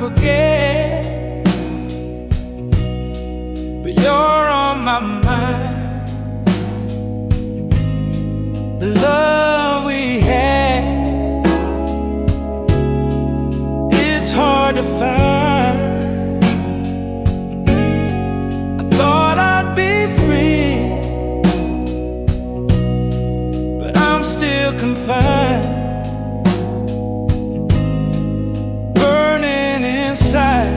forget, but you're on my mind. The love we had, it's hard to find. I thought I'd be free, but I'm still confined, burning inside,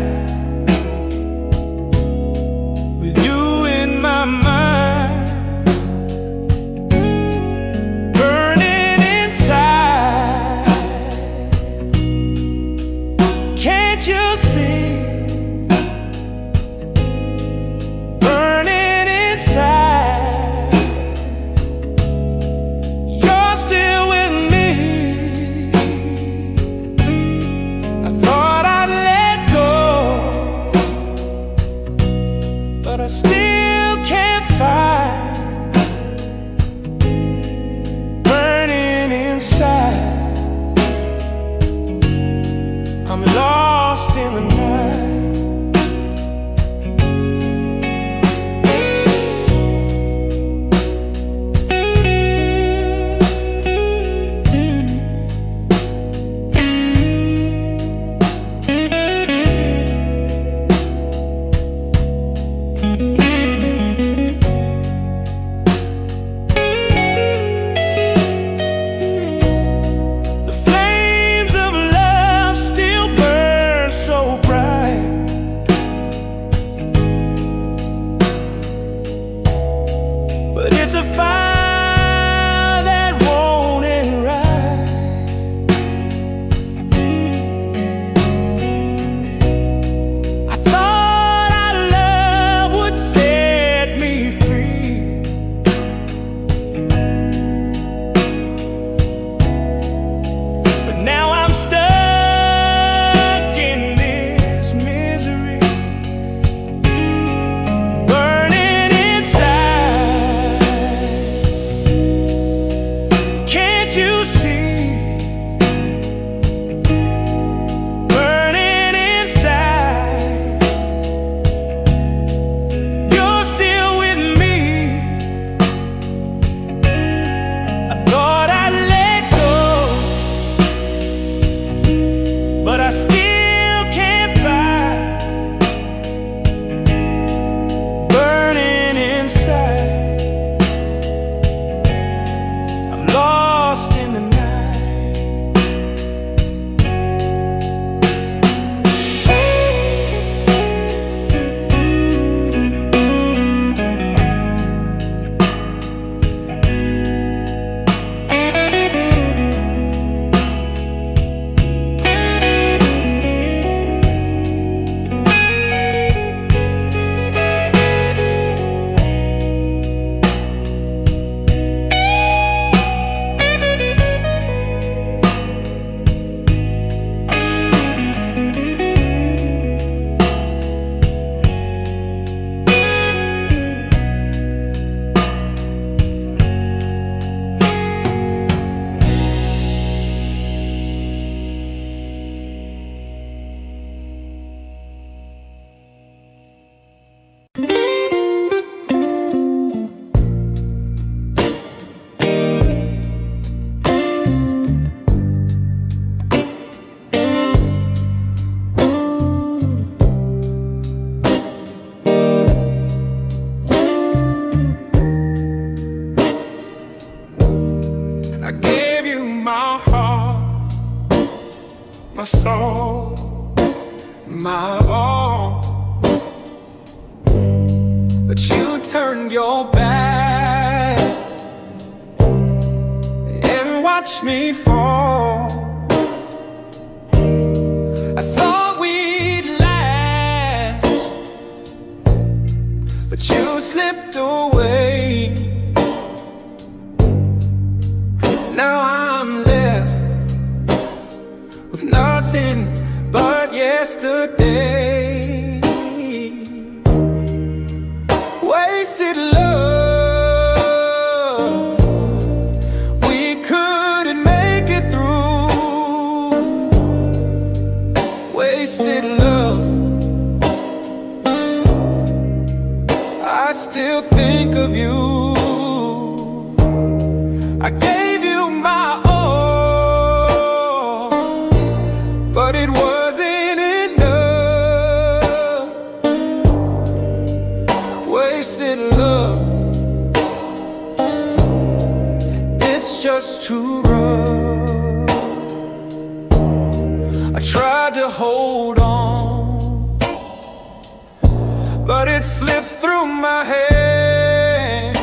with you in my mind, burning inside. Can't you see? Burning inside. You're still with me. I thought I'd let go, but I still can't fight. Burning inside. I'm lost in the night. The flames of love still burn so bright, but it's a fire that won't end right. I thought our love would set me free, but now I'm stuck in this misery, burning inside. Can't you see? Burning inside. You're still with me. I thought I'd let go, but I still can't fight. Burning inside. I'm lost in the night. I gave you my heart, my soul, my all, but you turned your back and watched me fall. I thought we'd last, but you slipped away. Now I'm left with nothing but yesterday. Wasted love, we couldn't make it through. Wasted love. just too rough. I tried to hold on, but it slipped through my hands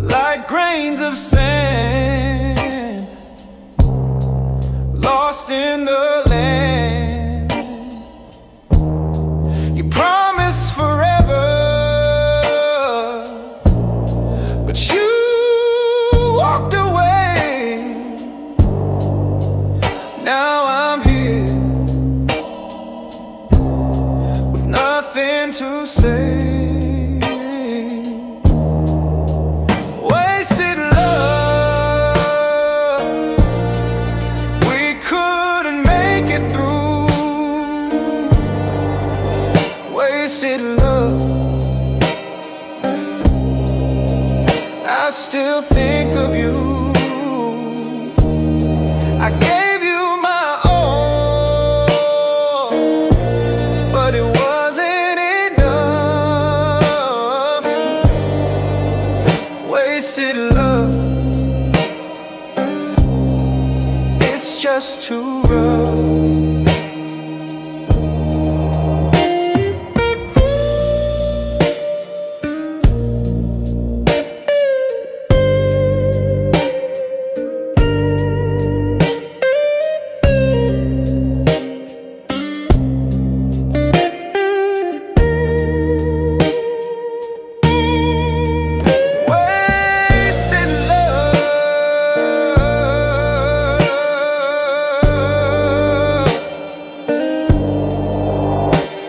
like grains of sand lost in the land. You promised forever, but you walked away. Now I'm here with nothing to say. Wasted love, we couldn't make it through. Wasted love, I still think of you. I gave you my all, but it wasn't enough. Wasted love, it's just too rough.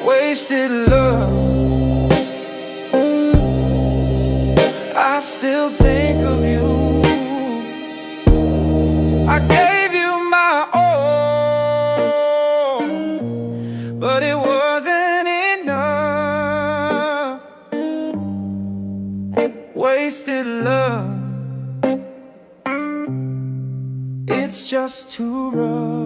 Wasted love, I still think of you. I gave you my all, but it wasn't enough. Wasted love, it's just too rough.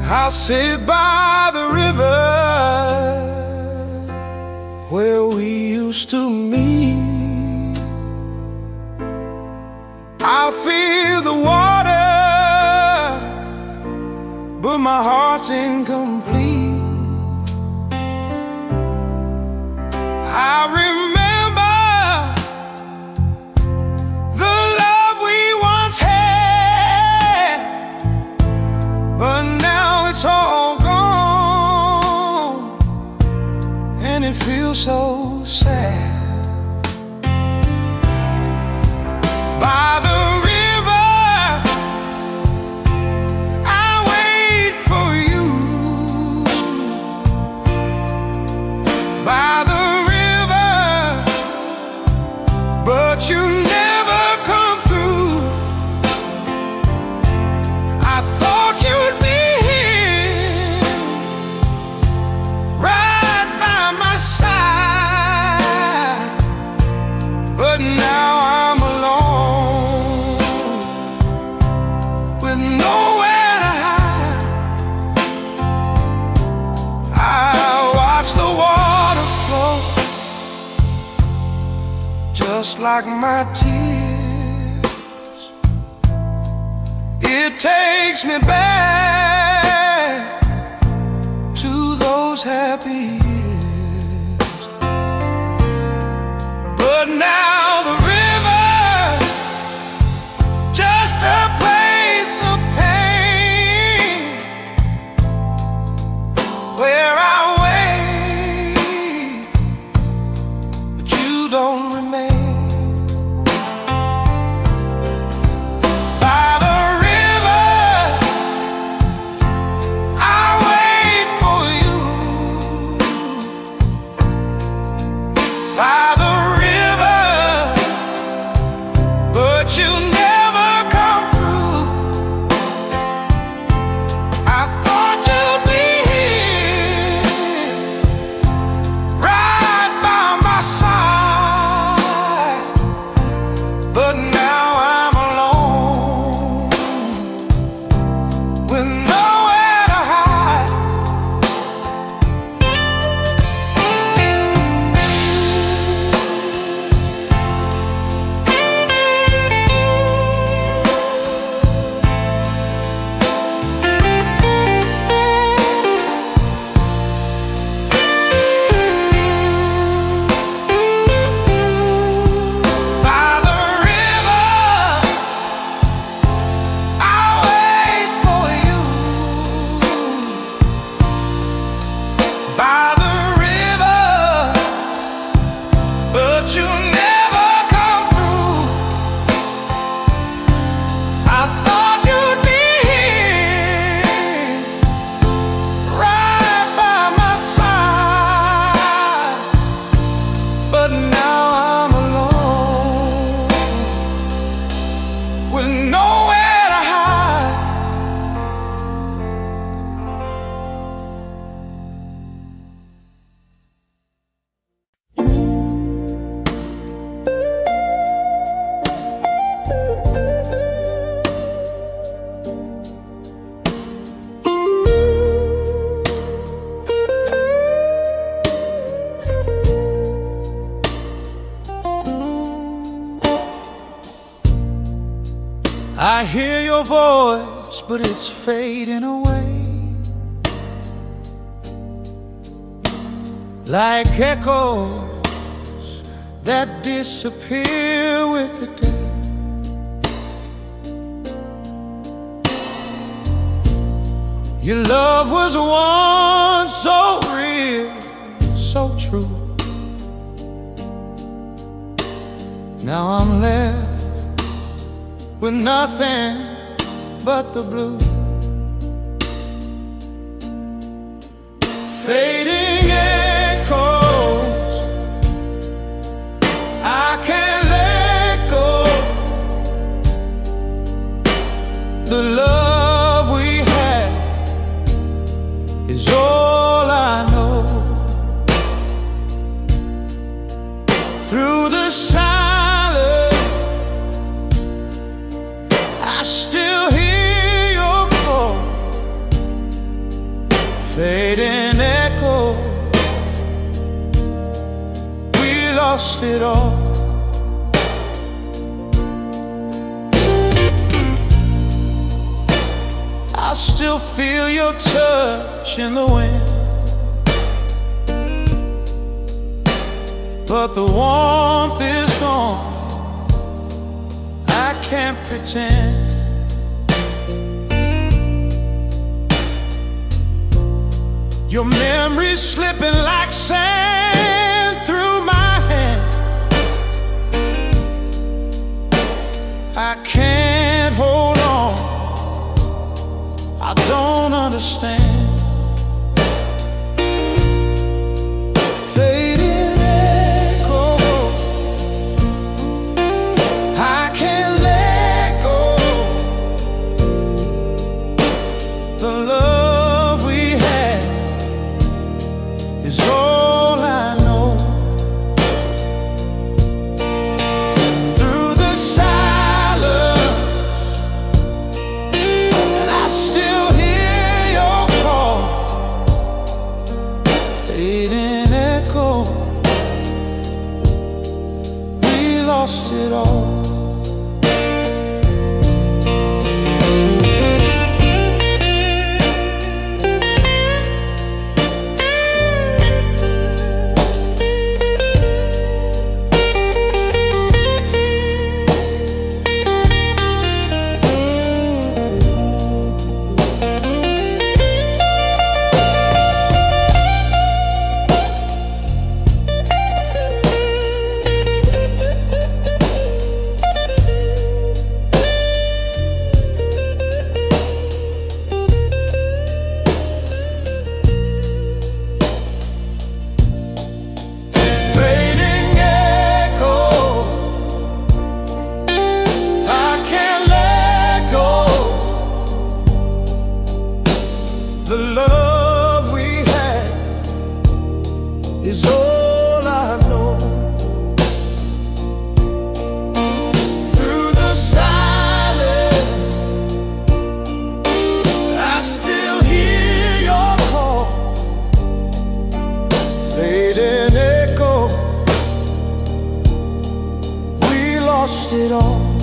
I'll sit by the river where we used to meet. I'll feel the water, but my heart's incomplete. I remember the love we once had, but now it's all gone, and it feels so sad. By the river, I wait for you. By the river, but you never come through. I thought you'd be just like my tears. It takes me back to those happy years. But now the river's just a place of pain, where I wait, but you don't remain. but it's fading away, like echoes that disappear with the day. Your love was once so real, so true. Now I'm left with nothing but the blue. Fading echoes, I can't let go. The love we had is all I know. Through the silence, I still hear your call. Fading echo, we lost it all. I still feel your touch in the wind, but the warmth is gone. I can't pretend. Your memory's slipping like sand through my hand. I can't hold on, I don't understand. Fading echo, I can't let go. The love we had is all I know. Through the silence, and I still hear your call. Fading echo, we lost it all. The love we had is all I know. Through the silence, I still hear your call. Fading echo, we lost it all.